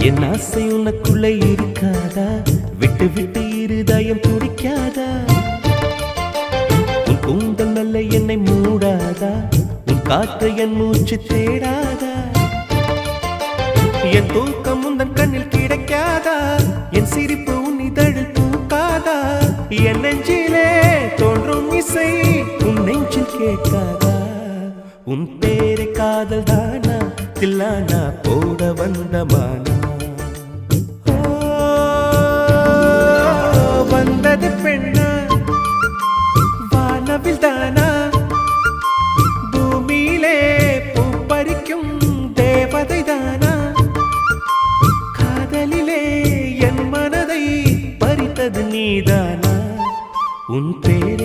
என் ஆசை உனக்குள்ளே இருக்காதா? விட்டு விட்டு இருதயம் துடிக்காதா? உன் கூந்தல் நல்ல என்னை மூடாதா? உன் காற்று என் மூச்சு தேடாதா? என் தூக்கம் உந்தன் கண்ணில் கிடைக்காதா? என் சிரிப்பு உன் இதழில் பூக்காதா? என் நெஞ்சிலே தோன்றும் இசை உன் நெஞ்சில் கேட்காதா? உன் பேரை காதல் தானா தில்லானா போட வந்த மானா? வந்தது பெண்ணா வானவில் தானா? பூமியிலே பூப்பறிக்கும் தேவதை தானா? காதலிலே என் மனதை பறித்தது நீதானா? உன் பேரை